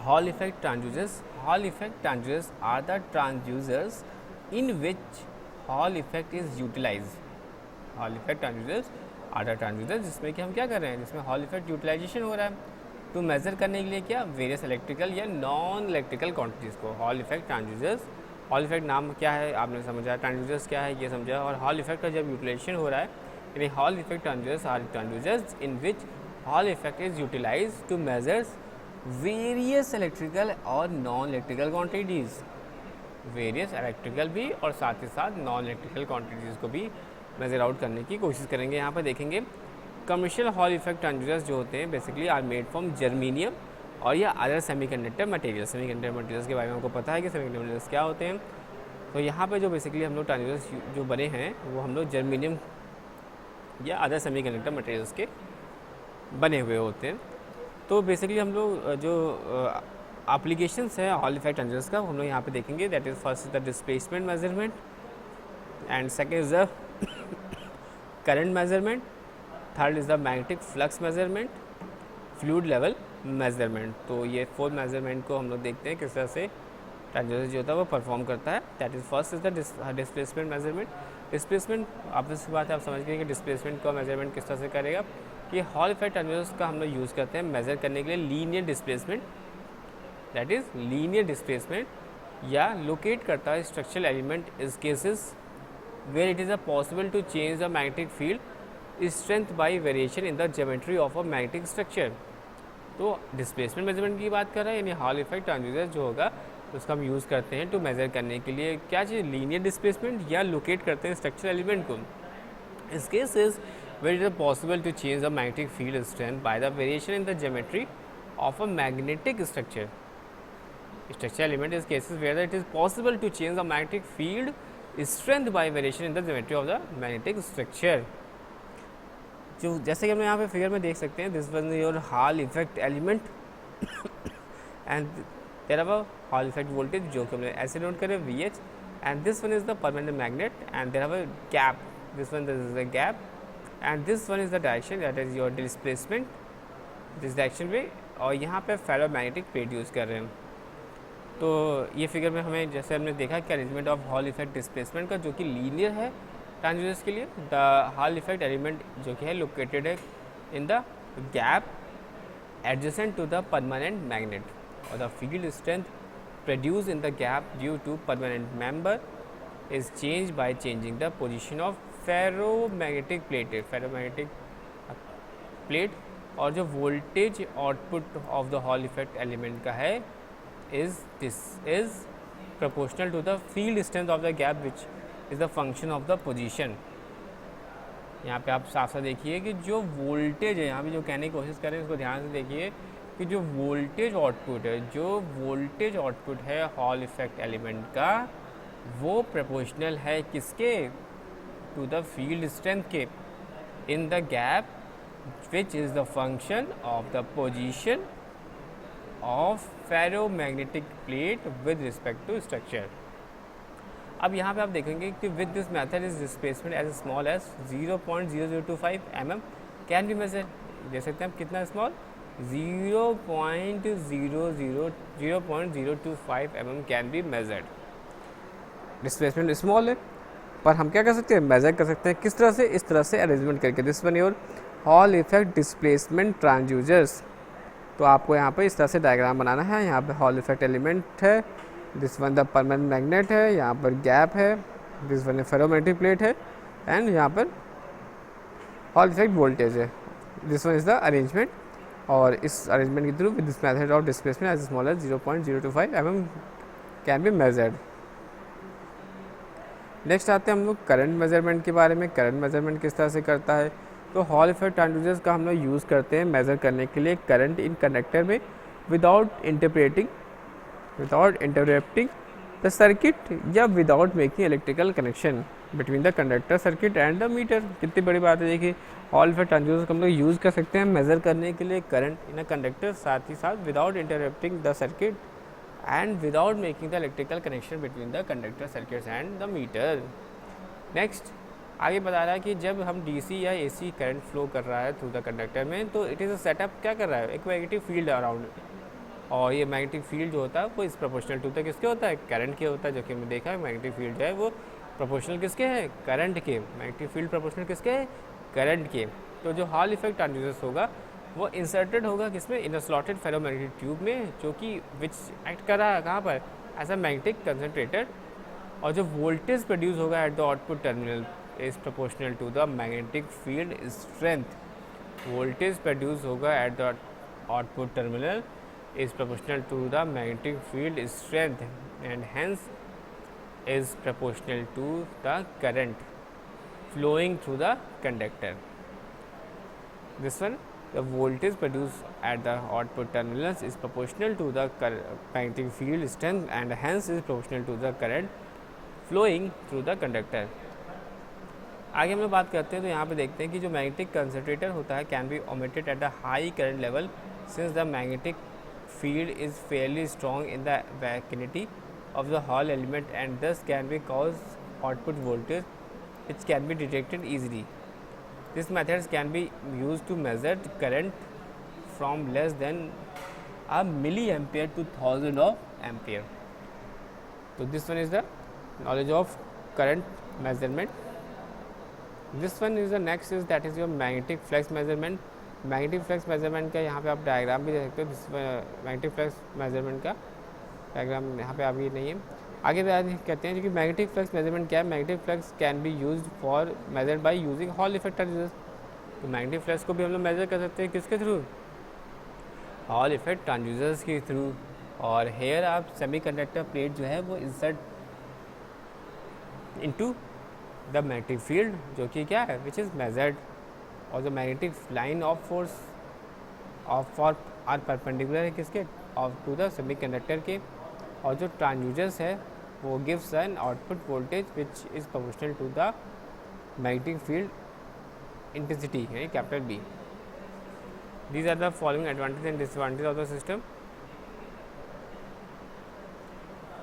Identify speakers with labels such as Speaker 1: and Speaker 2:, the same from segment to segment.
Speaker 1: Hall effect transducers are the transducers in which Hall effect is utilized. Hall effect transducers are the transducers जिसमें कि हम क्या कर रहे हैं, जिसमें Hall effect यूटिलाइजेशन हो रहा है टू मेज़र करने के लिए क्या, वेरियस इलेक्ट्रिकल या नॉन इलेक्ट्रिकल क्वांटिटीज़ को. Hall effect transducers, hall effect नाम क्या है आपने समझा, ट्रांसड्यूसर्स क्या है ये समझा, और हॉल इफेक्ट का जब यूटिलाइजेशन हो रहा है यानी Hall effect transducers are transducers in which Hall effect is utilise to measures various electrical और non electrical quantities. Various electrical भी और साथ ही साथ नॉन इलेक्ट्रिकल क्वांटिटीज़ को भी मेज़र आउट करने की कोशिश करेंगे. यहाँ पर देखेंगे कमर्शियल हॉल इफेक्ट ट्रांसड्यूसर्स जो होते हैं basically are made from germanium और या other semiconductor materials. Semiconductor materials के बारे में हमको पता है कि सेमीकंडक्टर मटेरियल्स क्या होते हैं. तो यहाँ पे जो बेसिकली हम लोग ट्रांसड्यूसर्स जो बने हैं वो हम लोग जर्मीनियम या अदर सेमीकंडक्टर मटेरियल्स के बने हुए होते हैं. तो बेसिकली हम लोग जो एप्लीकेशंस है हॉल इफेक्ट ट्रांसड्यूसर्स का हम लोग यहाँ पे देखेंगे. That is first is the displacement measurement and second is the current measurement, third is the magnetic flux measurement, fluid level measurement. तो ये 4 मेजरमेंट को हम लोग देखते हैं किस तरह से ट्रांसड्यूसर जो होता है वो परफॉर्म करता है. That is first is the displacement measurement. Displacement आपस की बात है, आप समझ गए कि डिस्प्लेसमेंट का मेजरमेंट किस तरह से करेगा. कि हॉल इफेक्ट ट्रांसड्यूसर्स का हम लोग यूज़ करते हैं मेजर करने के लिए linear displacement. That is linear displacement या लोकेट करता है structural element is cases where it is a possible to change the magnetic field strength by variation in the geometry of a magnetic structure. तो displacement measurement की बात कर रहे हैं यानी हॉल इफेक्ट ट्रांसड्यूसर जो होगा उसका हम यूज़ करते हैं टू मेज़र करने के लिए क्या चीज़, लीनियर डिस्प्लेसमेंट या लोकेट करते हैं स्ट्रक्चरल एलिमेंट को. इस case is where it is possible to change the magnetic field strength by the variation in the geometry of a magnetic structure. Structure element is cases where it is possible to change the magnetic field strength by variation in the geometry of the magnetic structure. जो जैसे कि हम यहाँ पे figure में देख सकते हैं, this one your Hall effect element and there are Hall effect voltage जो कि हमने ऐसे नोट करें VH, and this one is the permanent magnet and there are gap, this one is the gap and this one is the direction that is your displacement this direction में. और यहाँ पे फेरो magnetic plate use कर रहे हैं. तो ये figure में हमें जैसे हमने देखा कि arrangement of hall effect displacement का जो कि लीनियर है ट्रांसड्यूसर्स के लिए. द हॉल इफेक्ट एलिमेंट जो कि है लोकेटेड है in the gap adjacent to the permanent magnet और the field strength produce in the gap due to permanent member is change by changing the position of ferromagnetic plate. Ferromagnetic plate और जो voltage output of the Hall effect element का है is this is proportional to the field strength of the gap which is the function of the position. यहाँ पे आप साफ साफ देखिए कि जो वोल्टेज है, यहाँ पे जो कहने की कोशिश कर रहे हैं उसको ध्यान से देखिए कि जो वोल्टेज आउटपुट है हॉल इफेक्ट एलिमेंट का वो प्रोपोर्शनल है किसके, टू द फील्ड स्ट्रेंथ के in the gap which is the function of the position of ferromagnetic plate with respect to structure. अब यहाँ पे आप देखेंगे कि with this method is displacement as small as 0.0025 mm can be measure. देख सकते हैं आप कितना small, 0.025 mm can be measured. Displacement small है पर हम क्या कर सकते हैं, मेजर कर सकते हैं. किस तरह से, इस तरह से अरेंजमेंट करके. This one your Hall effect displacement transducers. तो आपको यहाँ पे इस तरह से डायग्राम बनाना है. यहाँ पे हॉल इफेक्ट एलिमेंट है, this one the permanent magnet है, यहाँ पर गैप है, दिस वन फेरोमैग्नेटिक प्लेट है एंड यहाँ पर हॉल इफेक्ट वोल्टेज है. This one is the arrangement और इस अरेंजमेंट के through with this method of displacement as small as 0.025 mm can be measured. Next आते हैं हम लोग करंट मेजरमेंट के बारे में. करंट मेजरमेंट किस तरह से करता है, तो हॉल इफेक्ट ट्रांसड्यूसर्स का हम लोग यूज़ करते हैं मेज़र करने के लिए करंट इन कंडक्टर में विदाउट इंटरप्टिंग द सर्किट या without making electrical connection between the conductor circuit and the meter. कितनी बड़ी बात है देखिए, हॉल इफेक्ट ट्रांसड्यूसर्स का हम लोग यूज़ कर सकते हैं मेज़र करने के लिए करंट इन अ कंडक्टर, साथ ही साथ without interrupting the circuit and without making the electrical connection between the conductor circuits and the meter. Next आगे बता रहा है कि जब हम DC या AC करंट फ्लो कर रहा है थ्रू द कंडक्टर में तो इट इज़ अ सेटअप क्या कर रहा है, एक मैग्नेटिक फील्ड अराउंड और ये मैग्नेटिक फील्ड जो होता है वो इस प्रोपोर्शनल टू तक किसके होता है, करंट के होता है, जो कि हमने देखा है मैग्नेटिक फील्ड जो है वो प्रोपोर्शनल किसके हैं, करंट के। मैग्नेटिक फील्ड प्रोपोर्शनल किसके हैं, करंट के। तो जो हॉल इफेक्ट ट्रांसड्यूसर होगा वो इंसर्टेड होगा किसमें, इन अ स्लॉटेड फेरोमैग्नेटिक ट्यूब में, जो कि विच एक्ट कर रहा है कहाँ पर, एज अ मैग्नेटिक कंसनट्रेटर। और जो वोल्टेज प्रोड्यूस होगा at the output terminal is proportional to the magnetic field strength. Voltage produce होगा at the output terminal is proportional to the magnetic field strength and hence is proportional to the current flowing through the conductor. This one, the voltage produced at the output terminals is proportional to the magnetic field strength and hence is proportional to the current flowing through the conductor. आगे हम लोग बात करते हैं तो यहाँ पे देखते हैं कि जो मैग्नेटिक कंसंट्रेटर होता है can be omitted at the high current level since the magnetic field is fairly strong in the vicinity of the Hall element and thus can be cause output voltage which can be detected easily. These methods can be used to measure current from less than a milliampere to thousands of ampere. So this one is the knowledge of current measurement. This one is the next is that is your magnetic flux measurement. Magnetic flux measurement का यहाँ पे आप diagram भी देख सकते हो। Magnetic flux measurement का diagram यहाँ पे अभी नहीं है, आगे कहते हैं। जो कि मैग्नेटिक फ्लक्स मेजरमेंट क्या है, magnetic flux can be used for measured by using Hall effect transducers. तो मैग्नेटिक फ्लक्स को भी हम लोग मेजर कर सकते हैं किसके थ्रू, हॉल इफेक्ट ट्रांसड्यूसर्स के थ्रू। और हेयर आप सेमीकंडक्टर प्लेट जो है वो insert into the magnetic field, जो कि क्या है, विच इज़ मेजर्ड। और जो magnetic line of force of for are perpendicular है किसके, ऑफ टू द सेमीकंडक्टर के। और जो ट्रांसड्यूसर्स है वो gives an output voltage which is proportional to the magnetic field intensity यानी capital B. These are the following advantage and disadvantage of the system.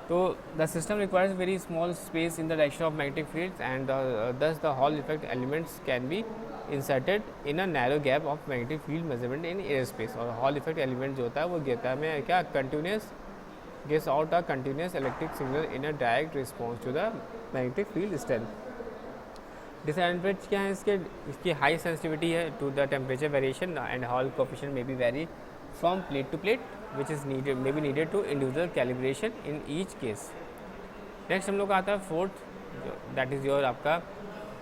Speaker 1: तो the system requires very small space in the direction of magnetic fields and thus the Hall effect elements can be inserted in a narrow gap of magnetic field measurement in airspace। और hall effect element जो होता है वो देता है क्या, continuous gives out a continuous electric signal in a direct response to the magnetic field strength। Disadvantage क्या है इसकी हाई सेंसिटिविटी है to the temperature variation and Hall coefficient may be vary from plate to plate which is needed may be needed to individual calibration in each case। Next हम लोग का आता है fourth, that is your आपका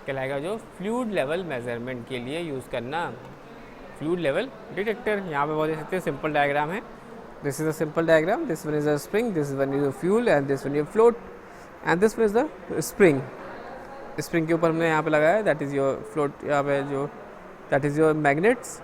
Speaker 1: कहलाएगा जो fluid level measurement के लिए यूज़ करना फ्लूइड लेवल डिटेक्टर। यहाँ पे बहुत देख सकते हैं सिंपल डायग्राम है। This is a simple diagram, this one is a spring, this one is a fuel and this one is float and this one is the spring. Spring के ऊपर हमने यहाँ पे लगाया है, दैट इज़ योर फ्लोट, यहाँ पे जो that is your magnets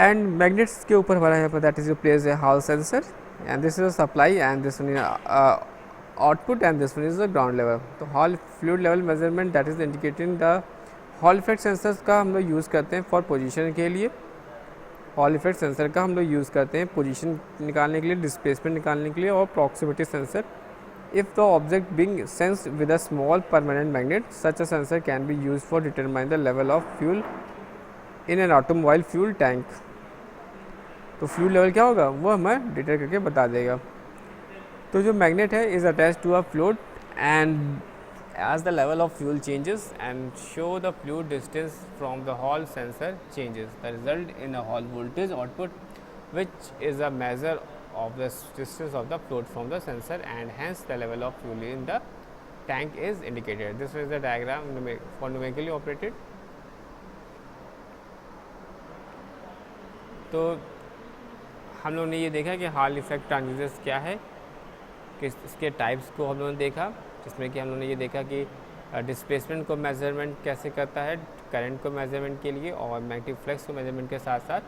Speaker 1: and magnets के ऊपर हमारा यहाँ पर that is your place a Hall sensor and this is a supply and this one is output and this one is the ground level. तो Hall fluid level measurement that is indicating the Hall effect sensors का हम लोग use करते हैं for position के लिए। Hall effect sensor का हम लोग यूज़ करते हैं पोजीशन निकालने के लिए, डिस्प्लेसमेंट निकालने के लिए और proximity sensor. If the object being sensed with a small permanent magnet such a sensor can be use for determine the level of fuel in an automobile fuel tank. तो fuel level क्या होगा वो हमें detect करके बता देगा। तो जो मैग्नेट है is attach to a fluid and as the level of fuel changes and show the fluid distance from the Hall sensor changes, the result in a Hall voltage output which is a measure of the distance of the fluid from the sensor and hence the level of fuel in the tank is indicated. This is the diagram for numerically operated। तो हम लोगों ने ये देखा कि hall effect transducers क्या है, किस इसके टाइप्स को हम लोगों ने देखा, जिसमें कि हम लोगों ने ये देखा कि डिस्प्लेसमेंट को मेजरमेंट कैसे करता है करंट को मेजरमेंट के लिए और मैग्नेटिक फ्लक्स को मेजरमेंट के साथ साथ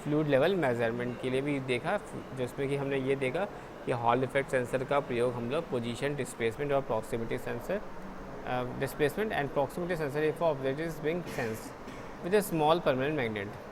Speaker 1: फ्लूइड लेवल मेजरमेंट के लिए भी देखा, जिसमें कि हमने ये देखा कि हॉल इफेक्ट सेंसर का प्रयोग हम लोग पोजीशन डिस्प्लेसमेंट और proximity sensor displacement and proximity sensor if object is being sensed with a small permanent magnet.